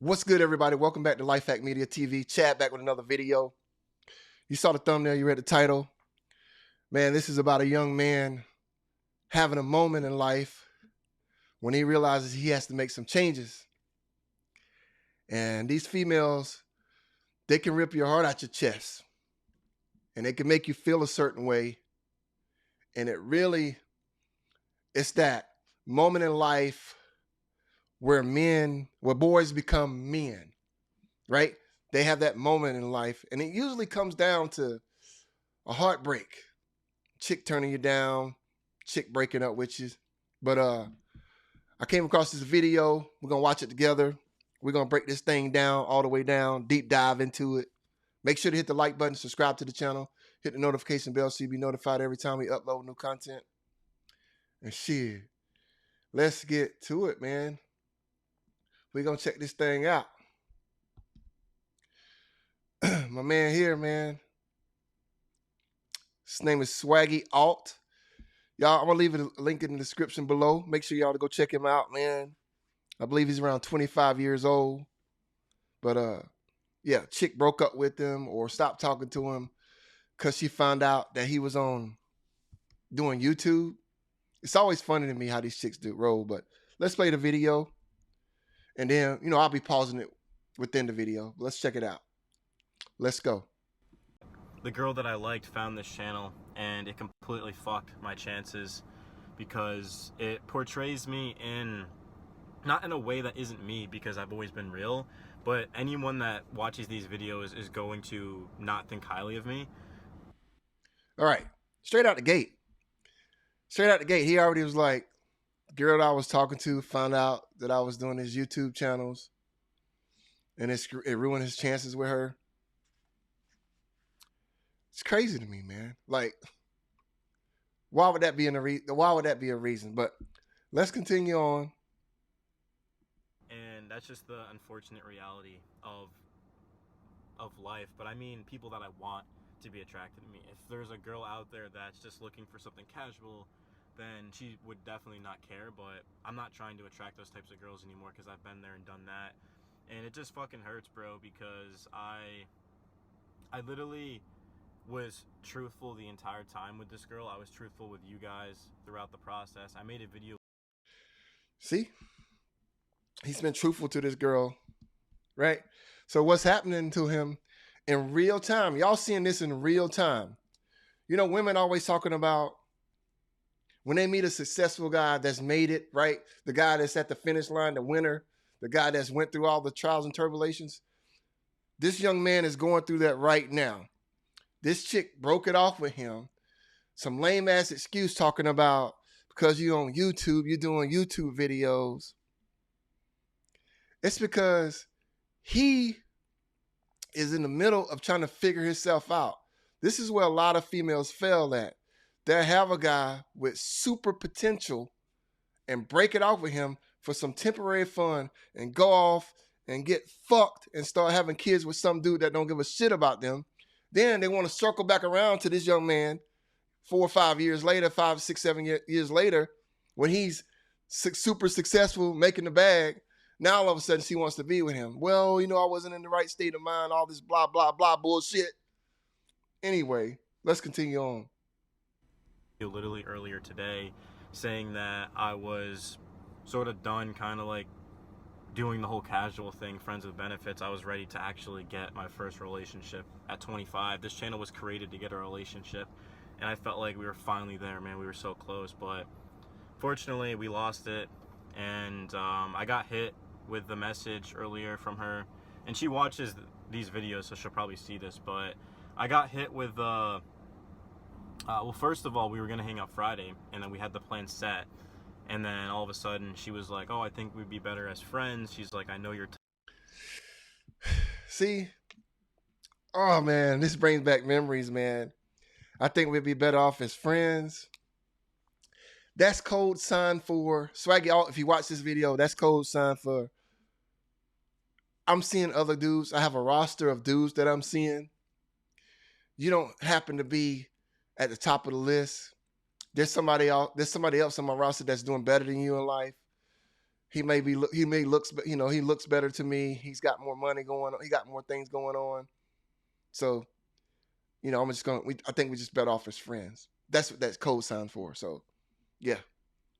What's good, everybody? Welcome back to Life Hack Media TV. Chad back with another video. You saw the thumbnail, you read the title. Man, this is about a young man having a moment in life when he realizes he has to make some changes. And these females, they can rip your heart out your chest. And they can make you feel a certain way. And it's that moment in life where boys become men, right? They have that moment in life, and it usually comes down to a heartbreak. Chick turning you down, chick breaking up with you. But I came across this video. We're gonna watch it together. We're gonna break this thing down all the way down, deep dive into it. Make sure to hit the like button, subscribe to the channel, hit the notification bell so you be notified every time we upload new content. And shit, let's get to it, man. We're gonna check this thing out. My man here, man. His name is Swaggy Alt. Y'all, I'm gonna leave a link in the description below. Make sure y'all to go check him out, man. I believe he's around 25 years old. But yeah, chick broke up with him or stopped talking to him because she found out that he was on doing YouTube. It's always funny to me how these chicks do roll, but let's play the video. And then, I'll be pausing it within the video. Let's check it out. Let's go. The girl that I liked found this channel, and it completely fucked my chances because it portrays me not in a way that isn't me, because I've always been real, but anyone that watches these videos is going to not think highly of me. All right, straight out the gate, he already was like, the girl that I was talking to found out that I was doing his YouTube channels, and it ruined his chances with her. It's crazy to me, man. Like, why would that be a reason? But let's continue on. And that's just the unfortunate reality of life. But I mean, people that I want to be attracted to me. If there's a girl out there that's just looking for something casual, then she would definitely not care. But I'm not trying to attract those types of girls anymore because I've been there and done that. And it just fucking hurts, bro, because I literally was truthful the entire time with this girl. I was truthful with you guys throughout the process. I made a video. See? He's been truthful to this girl, right? So what's happening to him in real time? Y'all seeing this in real time. Women always talking about when they meet a successful guy that's made it, right? The guy that's at the finish line, the winner, the guy that's went through all the trials and tribulations. This young man is going through that right now. This chick broke it off with him. Some lame ass excuse talking about because you're on YouTube, you're doing YouTube videos. It's because he is in the middle of trying to figure himself out. This is where a lot of females fail at. They have a guy with super potential and break it off with him for some temporary fun and go off and get fucked and start having kids with some dude that don't give a shit about them. Then they want to circle back around to this young man 4 or 5 years later, 5, 6, 7 years later, when he's super successful, making the bag. Now all of a sudden she wants to be with him. Well, I wasn't in the right state of mind, all this blah, blah, blah bullshit. Anyway, let's continue on. Literally earlier today saying that I was sort of done kind of like doing the whole casual thing, friends with benefits. I was ready to actually get my first relationship at 25. This channel was created to get a relationship, and I felt like we were finally there, man. We were so close, but fortunately we lost it. And I got hit with the message earlier from her, and she watches these videos, so she'll probably see this, but I got hit with well, first of all, we were gonna hang out Friday, and then we had the plan set. And then all of a sudden she was like, oh, I think we'd be better as friends. She's like, I know you're See? Oh, man, this brings back memories, man. I think we'd be better off as friends. That's code sign for, Swaggy, if you watch this video, that's code sign for, I'm seeing other dudes. I have a roster of dudes that I'm seeing. You don't happen to be at the top of the list. There's somebody else on my roster that's doing better than you in life. he may looks he looks better to me. He's got more money going on. He got more things going on. So I'm just gonna. I think we just better off as friends. That's what that's code sign for. So yeah,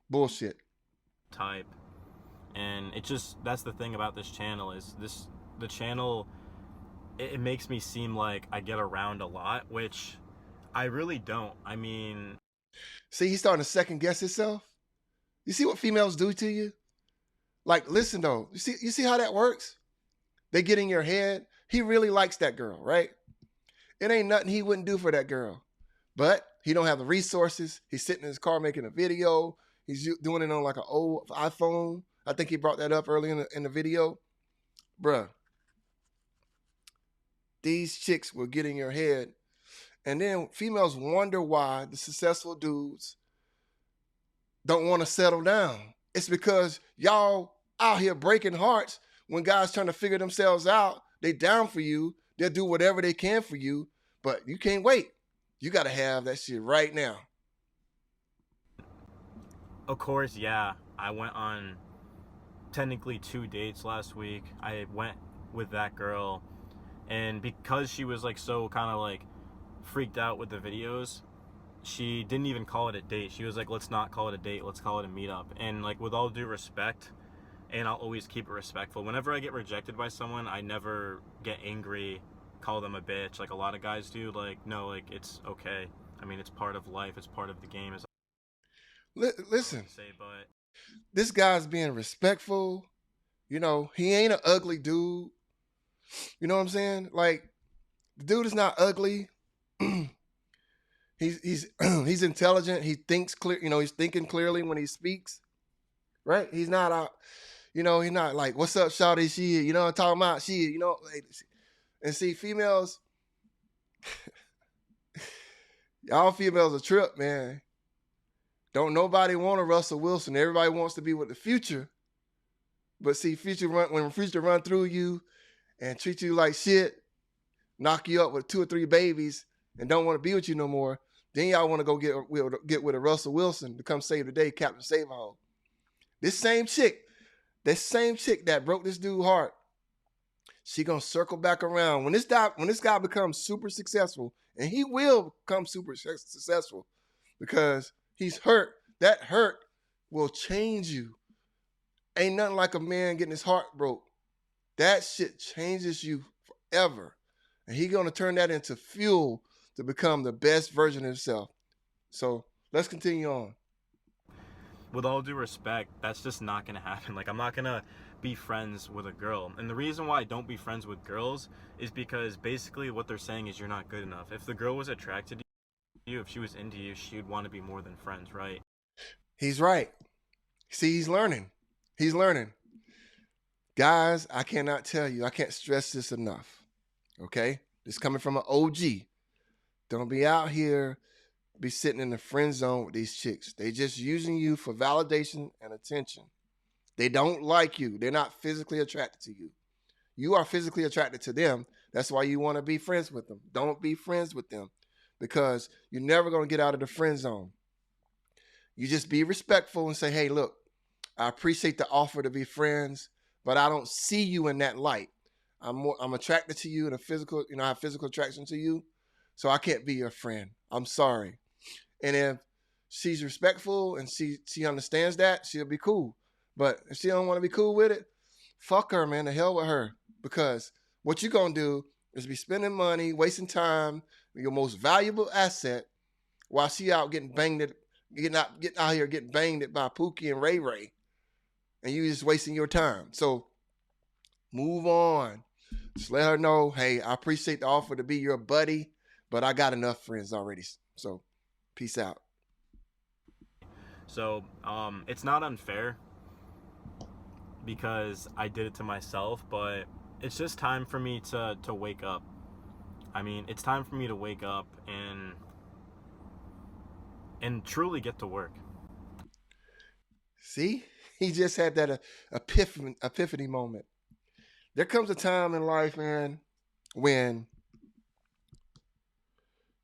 bullshit. type. And it just, that's the thing about this channel, is this, the channel, it makes me seem like I get around a lot, which I really don't. I mean, See, he's starting to second guess himself. You see what females do to you? Like, listen though. You see how that works? They get in your head. He really likes that girl, right? It ain't nothing he wouldn't do for that girl. But he don't have the resources. He's sitting in his car making a video. He's doing it on like an old iPhone. I think he brought that up early in the video. Bruh, these chicks will get in your head. And then females wonder why the successful dudes don't want to settle down. It's because y'all out here breaking hearts when guys trying to figure themselves out. They down for you. They'll do whatever they can for you, but you can't wait. You got to have that shit right now. of course, yeah, I went on technically 2 dates last week. I went with that girl, and because she was like so kind of like freaked out with the videos, she didn't even call it a date. She was like, let's not call it a date, let's call it a meetup. And like, with all due respect, and I'll always keep it respectful, whenever I get rejected by someone, I never get angry, call them a bitch like a lot of guys do. Like, no, like, it's okay. I mean, it's part of life, it's part of the game, as I like Listen, to say. But this guy's being respectful. He ain't an ugly dude. You know what I'm saying? Like, the dude is not ugly. he's he's intelligent. He thinks clear. He's thinking clearly when he speaks. Right? He's not out. He's not like, "What's up, shawty?" Shit. I'm talking about shit. And see, females, y'all females a trip, man. Don't nobody want a Russell Wilson. Everybody wants to be with the future. But see, when future run through you and treat you like shit, knock you up with 2 or 3 babies, and don't want to be with you no more, then y'all want to go get with a Russell Wilson to come save the day, Captain Save All. This same chick that broke this dude's heart, she gonna circle back around when this guy becomes super successful, and he will become super successful because he's hurt. That hurt will change you. Ain't nothing like a man getting his heart broke. That shit changes you forever. And he's going to turn that into fuel to become the best version of himself. So let's continue on. with all due respect, that's just not gonna happen. Like, I'm not gonna be friends with a girl. And the reason why I don't be friends with girls is because basically what they're saying is you're not good enough. If the girl was attracted to you, if she was into you, she'd want to be more than friends, right? He's right. See, he's learning. He's learning. Guys, I cannot tell you, I can't stress this enough. Okay? This coming from an OG. Don't be out here, be sitting in the friend zone with these chicks. They just using you for validation and attention. They don't like you. They're not physically attracted to you. You are physically attracted to them. That's why you want to be friends with them. Don't be friends with them because you're never going to get out of the friend zone. You just be respectful and say, hey, look, I appreciate the offer to be friends, but I don't see you in that light. I'm attracted to you in a physical, I have physical attraction to you, so I can't be your friend. I'm sorry. And if she's respectful and she understands that, she'll be cool. But if she don't want to be cool with it, fuck her, man. The hell with her. Because what you're gonna do is be spending money, wasting time, your most valuable asset, while she out getting out here getting banged by Pookie and Ray Ray, and you just wasting your time. So move on. Just let her know, hey, I appreciate the offer to be your buddy, but I got enough friends already. So peace out. So it's not unfair because I did it to myself, but it's just time for me to wake up. I mean, it's time for me to wake up and truly get to work. See, he just had that epiphany moment. There comes a time in life, man, when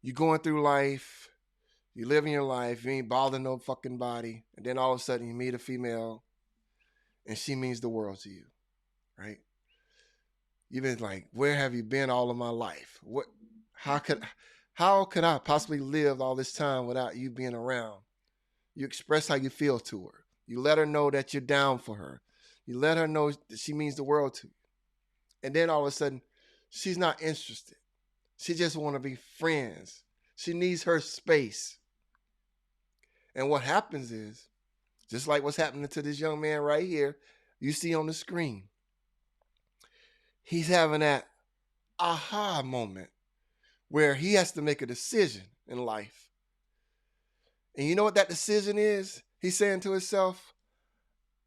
you're going through life, you living your life, you ain't bothering no fucking body, and then all of a sudden you meet a female, and she means the world to you, right? You've been like, where have you been all of my life? What how could how could I possibly live all this time without you being around? You express how you feel to her. You let her know that you're down for her. You let her know that she means the world to you. And then all of a sudden, she's not interested. She just want to be friends. She needs her space. And what happens is, just like what's happening to this young man right here, you see on the screen, he's having that aha moment where he has to make a decision in life. And you know what that decision is? He's saying to himself,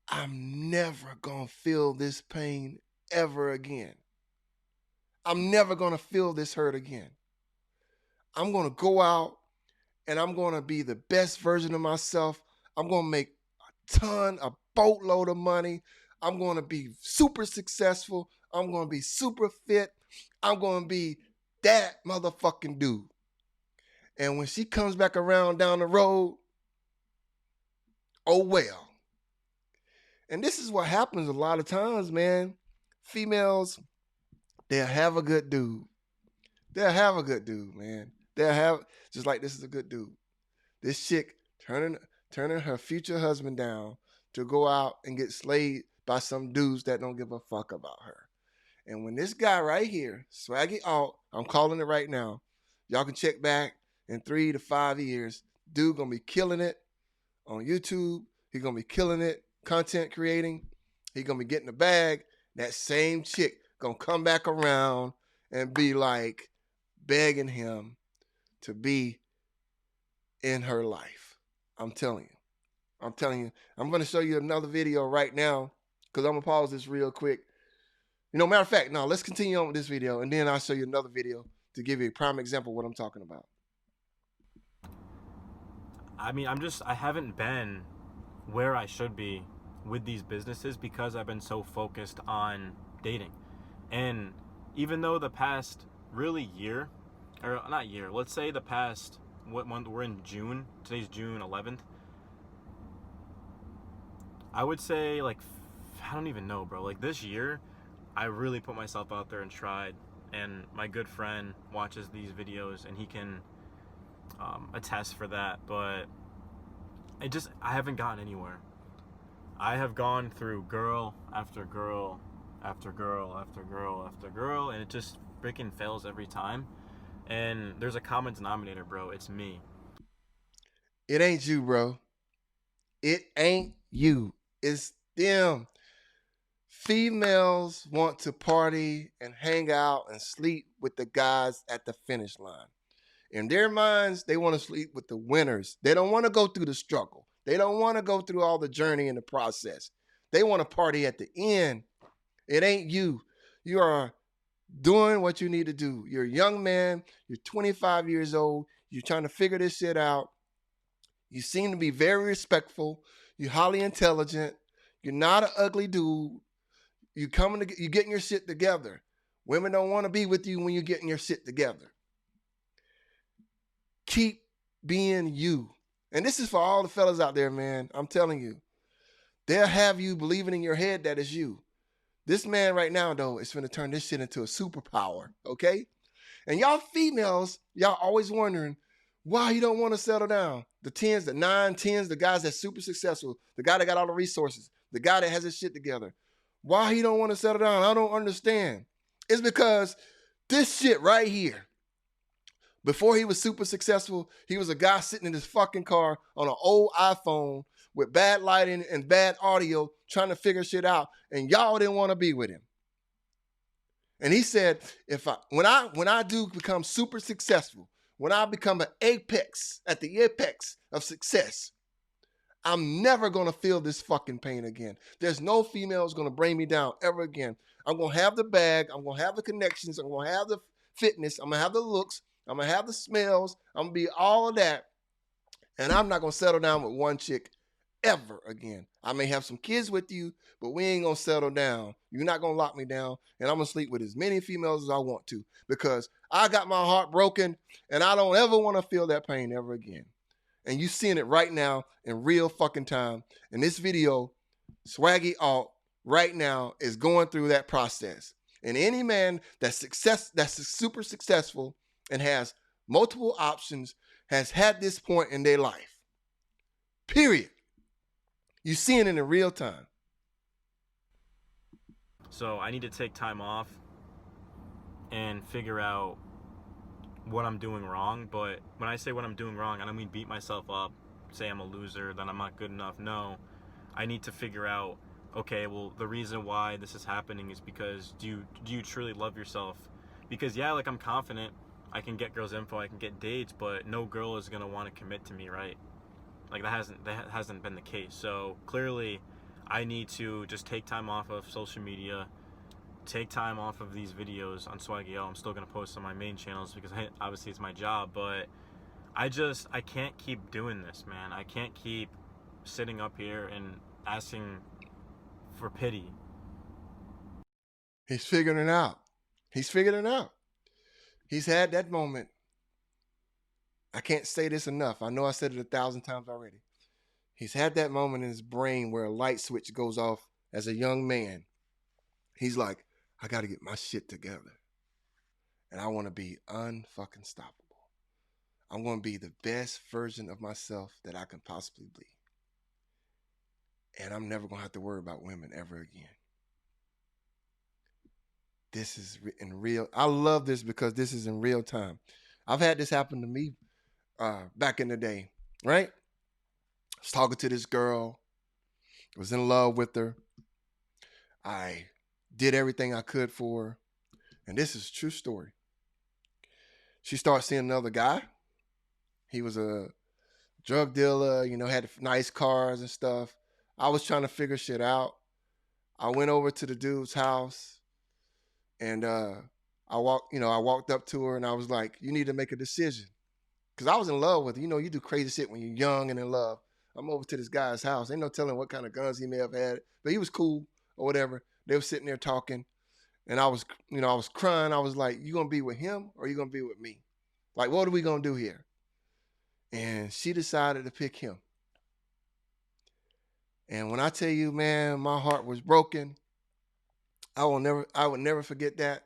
I'm never going to feel this pain ever again. I'm never going to feel this hurt again. I'm going to go out and I'm going to be the best version of myself. I'm going to make a boatload of money. I'm going to be super successful. I'm going to be super fit. I'm going to be that motherfucking dude. And when she comes back around down the road, oh well. And this is what happens a lot of times, man. Females, they'll have a good dude. They'll have a good dude, man. They'll have, just like this is a good dude. This chick turning her future husband down to go out and get slayed by some dudes that don't give a fuck about her. And when this guy right here, Swaggy Alt, I'm calling it right now. Y'all can check back in 3 to 5 years. Dude gonna be killing it on YouTube. He gonna be killing it, content creating. He gonna be getting the bag. That same chick gonna come back around and be like begging him to be in her life. I'm telling you. I'm telling you. I'm gonna show you another video right now because I'm gonna pause this real quick. Matter of fact, no, let's continue on with this video and then I'll show you another video to give you a prime example of what I'm talking about. I mean, I haven't been where I should be with these businesses because I've been so focused on dating. And even though the past really year, or not year, let's say the past, what month, we're in June, today's June 11th. I would say, like, I don't even know, bro. Like, this year, I really put myself out there and tried. And my good friend watches these videos and he can attest for that. But I haven't gotten anywhere. I have gone through girl after girl after girl after girl after girl, and it just freaking fails every time. And there's a common denominator, bro. It's me. It ain't you, bro. It ain't you. It's them. Females want to party and hang out and sleep with the guys at the finish line. In their minds, they want to sleep with the winners. They don't want to go through the struggle. They don't want to go through all the journey and the process. They want to party at the end. It ain't you. You are doing what you need to do. You're a young man. You're 25 years old. You're trying to figure this shit out. You seem to be very respectful. You're highly intelligent. You're not an ugly dude. You're getting your shit together. Women don't want to be with you when you're getting your shit together. Keep being you. And this is for all the fellas out there, man. I'm telling you. They'll have you believing in your head that it's you. This man right now, though, is going to turn this shit into a superpower, okay? And y'all females, y'all always wondering why you don't want to settle down. The 10s, the 9, 10s, the guys that's super successful, the guy that got all the resources, the guy that has his shit together. Why he don't want to settle down, I don't understand. It's because this shit right here, before he was super successful, he was a guy sitting in his fucking car on an old iPhone with bad lighting and bad audio trying to figure shit out, and y'all didn't want to be with him. And he said, when I do become super successful, when I become at the apex of success, I'm never going to feel this fucking pain again. There's no female who's going to bring me down ever again. I'm going to have the bag. I'm going to have the connections. I'm going to have the fitness. I'm going to have the looks. I'm going to have the smells. I'm going to be all of that. And I'm not going to settle down with one chick ever again. I may have some kids with you, but we ain't going to settle down. You're not going to lock me down. And I'm going to sleep with as many females as I want to because I got my heart broken and I don't ever want to feel that pain ever again. And you seeing it right now in real fucking time. In this video, Swaggy Alt right now is going through that process. And any man that's super successful and has multiple options has had this point in their life. Period. You seeing it in real time. So I need to take time off and figure out what I'm doing wrong. But when I say what I'm doing wrong, I don't mean beat myself up, say I'm a loser, that I'm not good enough. No, I need to figure out, okay, well, the reason why this is happening is because do you truly love yourself? Because yeah, like I'm confident, I can get girls' info, I can get dates, but no girl is gonna want to commit to me, right? Like that hasn't been the case. So clearly, I need to just take time off of social media, take time off of these videos on Swaggy. I'm still gonna post on my main channels because obviously it's my job, but I can't keep doing this, man. I can't keep sitting up here and asking for pity. He's figuring it out. He's figured it out. He's had that moment. I can't say this enough. I know I said it 1,000 times already. He's had that moment in his brain where a light switch goes off as a young man. He's like, I got to get my shit together. And I want to be unfucking stoppable. I'm going to be the best version of myself that I can possibly be. And I'm never going to have to worry about women ever again. This is in real. I love this because this is in real time. I've had this happen to me back in the day, right? I was talking to this girl, was in love with her. I did everything I could for her. And this is a true story. She started seeing another guy. He was a drug dealer, had nice cars and stuff. I was trying to figure shit out. I went over to the dude's house and I walked up to her and I was like, you need to make a decision. Cause I was in love with her. You do crazy shit when you're young and in love. I'm over to this guy's house. Ain't no telling what kind of guns he may have had, but he was cool or whatever. They were sitting there talking and I was crying. I was like, you gonna be with him or you gonna be with me? Like, what are we gonna do here? And she decided to pick him. And when I tell you, man, my heart was broken. I would never forget that.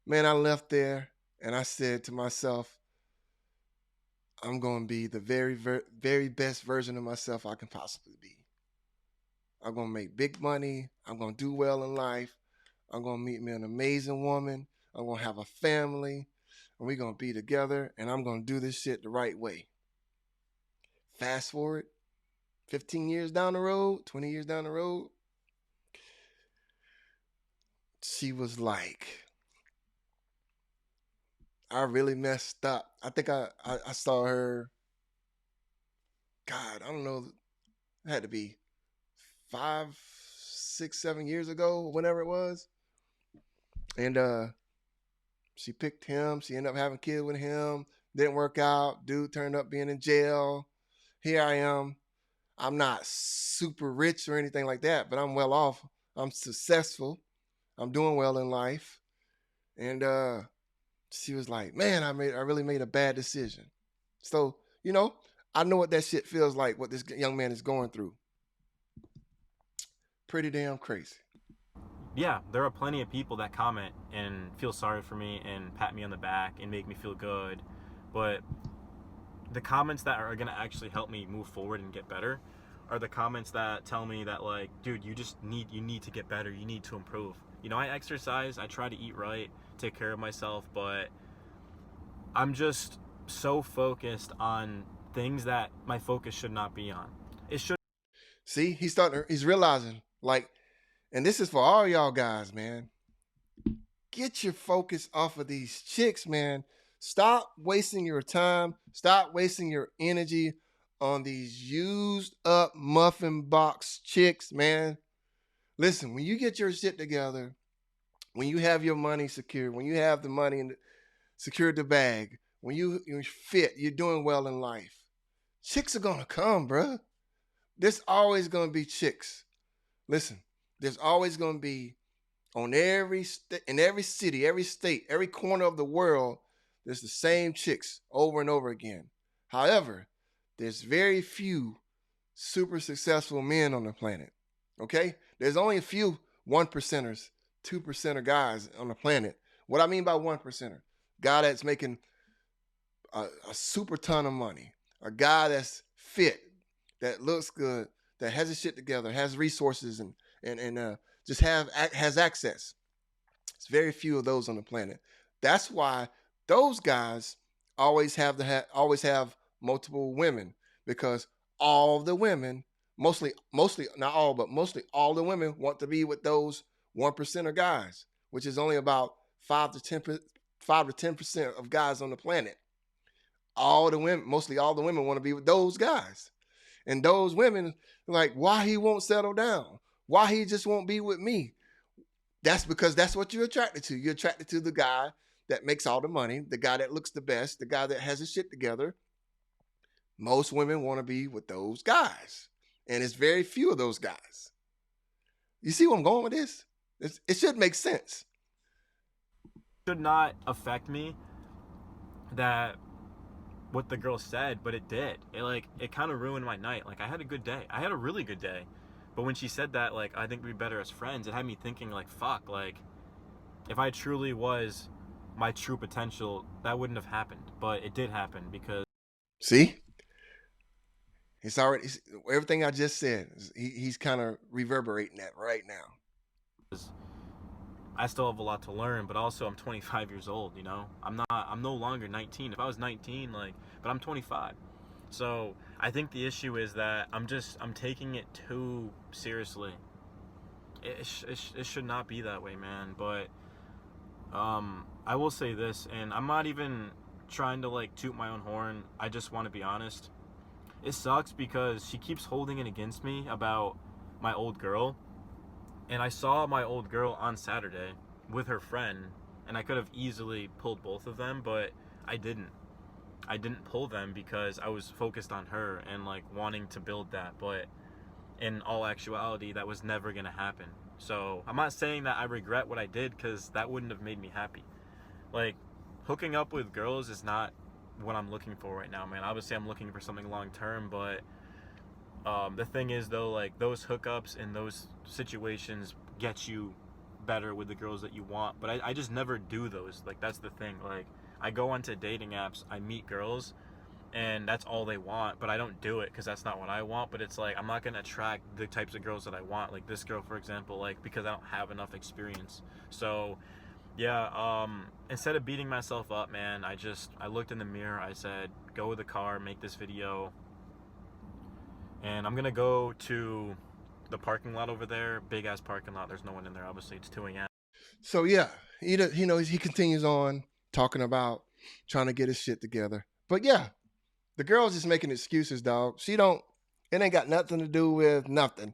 Man, I left there and I said to myself, I'm going to be the very, very, very best version of myself I can possibly be. I'm going to make big money. I'm going to do well in life. I'm going to meet me an amazing woman. I'm going to have a family. And we're going to be together. And I'm going to do this shit the right way. Fast forward 15 years down the road, 20 years down the road. She was like, I really messed up. I think I saw her, God, I don't know, it had to be 5, 6, 7 years ago, whenever it was. And she picked him. She ended up having kids with him. Didn't work out. Dude turned up being in jail. Here I am. I'm not super rich or anything like that, but I'm well off. I'm successful. I'm doing well in life. And she was like, man, I really made a bad decision. So, I know what that shit feels like, what this young man is going through. Pretty damn crazy. Yeah, there are plenty of people that comment and feel sorry for me and pat me on the back and make me feel good, but the comments that are going to actually help me move forward and get better are the comments that tell me that, like, dude, you need to get better, you need to improve. I exercise, I try to eat right, take care of myself, but I'm just so focused on things that my focus should not be on. It should. See, he's realizing, like, and this is for all y'all guys, man. Get your focus off of these chicks, man. Stop wasting your time. Stop wasting your energy on these used up muffin box chicks, man. Listen, when you get your shit together, when you have your money secured, when you have the money and secured the bag, when you're fit, you're doing well in life, chicks are gonna come, bruh. There's always gonna be chicks. Listen, there's always gonna be in every city, every state, every corner of the world, there's the same chicks over and over again. However, there's very few super successful men on the planet. Okay, there's only a few 1%ers, 2%er guys on the planet. What I mean by 1%er, guy that's making a super ton of money, a guy that's fit, that looks good, that has his shit together, has resources, and just has access. It's very few of those on the planet. That's why those guys always have multiple women, because all the women, mostly not all, but mostly all the women want to be with those 1%er guys, which is only about 5 to 10% of guys on the planet. All the women, mostly all the women, want to be with those guys. And those women, like, why he won't settle down? Why he just won't be with me? That's because that's what you're attracted to. You're attracted to the guy that makes all the money, the guy that looks the best, the guy that has his shit together. Most women want to be with those guys. And it's very few of those guys. You see where I'm going with this? It should make sense. Should not affect me that what the girl said, but it did. It kind of ruined my night. Like I had a good day. I had a really good day. But when she said that, like, I think we'd be better as friends, it had me thinking, like, fuck, like, if I truly was my true potential, that wouldn't have happened. But it did happen because See? It's already everything I just said. He's kind of reverberating that right now. I still have a lot to learn, but also I'm 25 years old, you know? I'm no longer 19. If I was 19, like, but I'm 25. So I think the issue is that I'm taking it too seriously. It should not be that way, man. But I will say this, and I'm not even trying to like toot my own horn. I just want to be honest. It sucks because she keeps holding it against me about my old girl, and I saw my old girl on Saturday with her friend, and I could have easily pulled both of them, but I didn't. I didn't pull them because I was focused on her and like wanting to build that, but in all actuality, that was never gonna happen. So I'm not saying that I regret what I did because that wouldn't have made me happy. Like, hooking up with girls is not what I'm looking for right now, man. Obviously, I'm looking for something long term, but the thing is, though, like those hookups and those situations get you better with the girls that you want. But I just never do those. Like, that's the thing. Like, I go onto dating apps, I meet girls, and that's all they want, but I don't do it because that's not what I want. But it's like I'm not gonna attract the types of girls that I want, like this girl, for example, like because I don't have enough experience. So yeah, instead of beating myself up, man, I looked in the mirror, I said, go with the car, make this video, and I'm gonna go to the parking lot over there, big ass parking lot. There's no one in there, obviously. It's 2 a.m. So yeah, he continues on talking about trying to get his shit together. But yeah, the girl's just making excuses, dog. She don't. It ain't got nothing to do with nothing,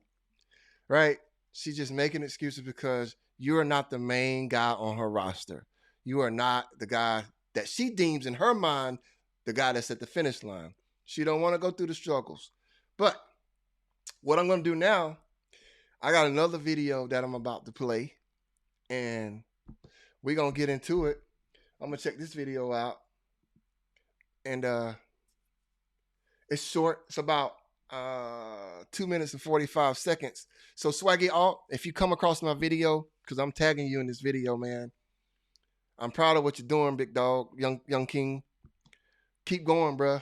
right? She's just making excuses because you are not the main guy on her roster. You are not the guy that she deems in her mind the guy that's at the finish line. She don't want to go through the struggles. But what I'm going to do now, I got another video that I'm about to play, and we're going to get into it. I'm going to check this video out, and it's short. It's about 2 minutes and 45 seconds. So Swaggy Alt, if you come across my video, because I'm tagging you in this video, man, I'm proud of what you're doing, big dog, young king. Keep going, bruh.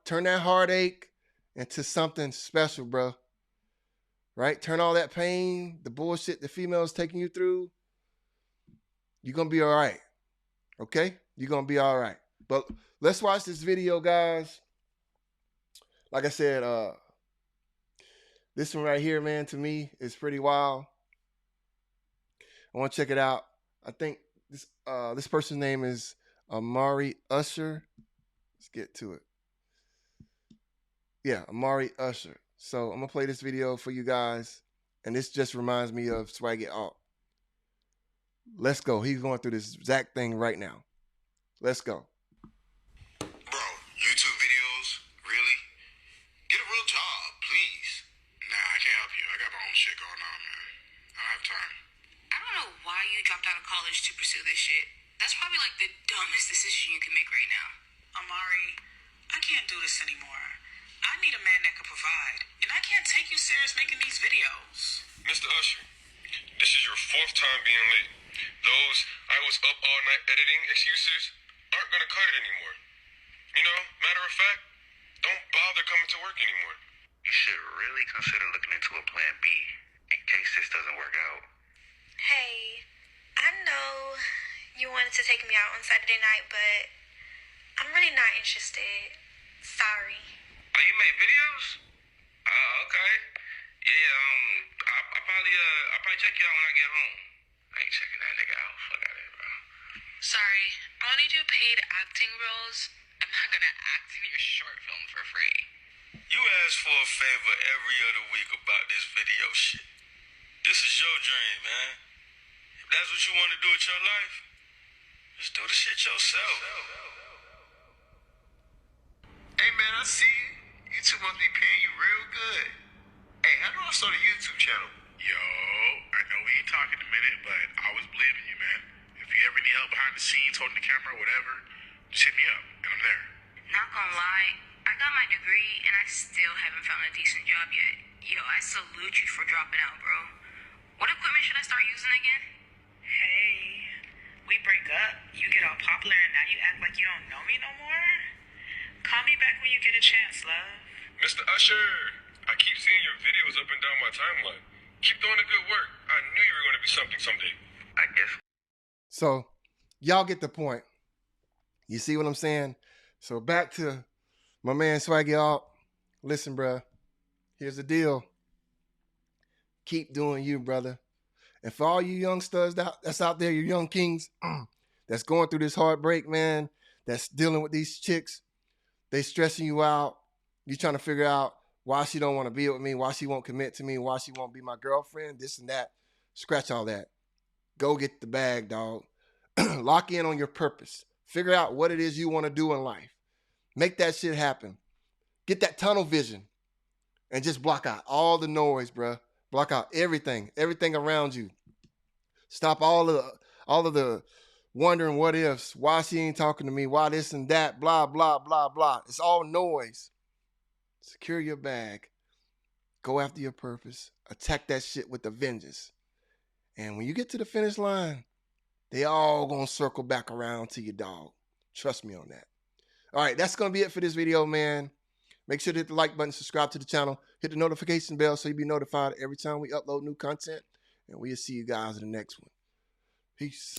Turn that heartache into something special, bruh. Right? Turn all that pain, the bullshit the females taking you through. You're gonna be all right. Okay? You're gonna be all right. But let's watch this video, guys. Like I said, this one right here, man, to me is pretty wild. I want to check it out. I think this person's name is Amari Usher. Let's get to it. Yeah, Amari Usher. So I'm gonna play this video for you guys, and this just reminds me of Swaggy Alt. Let's go. He's going through this exact thing right now. Let's go. Bro, YouTube videos? Really? Get a real job, please. Nah, I can't help you. I got my own shit going on, man. I don't have time. I don't know why you dropped out of college to pursue this shit. That's probably like the dumbest decision you can make right now. Amari, I can't do this anymore. I need a man that can provide, and I can't take you serious making these videos. Mr. Usher, this is your fourth time being late. Those "I was up all night editing" excuses aren't gonna cut it anymore. You know, matter of fact, don't bother coming to work anymore. You should really consider looking into a plan B in case this doesn't work out. Hey, I know you wanted to take me out on Saturday night, but I'm really not interested. Sorry. Oh, you made videos? Oh, okay. Yeah, I'll probably check you out when I get home. I ain't checking that nigga out. Fuck out of here, bro. Sorry, I only do paid acting roles. I'm not gonna act in your short film for free. You ask for a favor every other week about this video shit. This is your dream, man. If that's what you want to do with your life, just do the shit yourself. Hey, man, I see you. YouTube must be paying you real good. Hey, how do I start a YouTube channel? Yo, I know we ain't talking a minute, but I always believe in you, man. If you ever need help behind the scenes, holding the camera, or whatever, just hit me up, and I'm there. Not gonna lie, I got my degree and I still haven't found a decent job yet. Yo, I salute you for dropping out, bro. What equipment should I start using again? Hey, we break up, you get all popular, and now you act like you don't know me no more? Call me back when you get a chance, love. Mr. Usher, I keep seeing your videos up and down my timeline. Keep doing the good work. I knew you were going to be something someday. I guess. So y'all get the point. You see what I'm saying? So back to my man Swaggy Alt. Listen, bruh. Here's the deal. Keep doing you, brother. And for all you youngsters that's out there, you young kings that's going through this heartbreak, man, that's dealing with these chicks, they stressing you out. You trying to figure out why she don't want to be with me, why she won't commit to me, why she won't be my girlfriend, this and that. Scratch all that. Go get the bag, dog. Lock in on your purpose. Figure out what it is you want to do in life. Make that shit happen. Get that tunnel vision and just block out all the noise, bruh. Block out everything around you. Stop all of the wondering what ifs, why she ain't talking to me, why this and that, blah, blah, blah, blah. It's all noise. Secure your bag. Go after your purpose. Attack that shit with a vengeance. And when you get to the finish line, they all gonna circle back around to you, dog. Trust me on that. All right, that's gonna be it for this video, man. Make sure to hit the like button, subscribe to the channel, hit the notification bell so you'll be notified every time we upload new content. And we'll see you guys in the next one. Peace.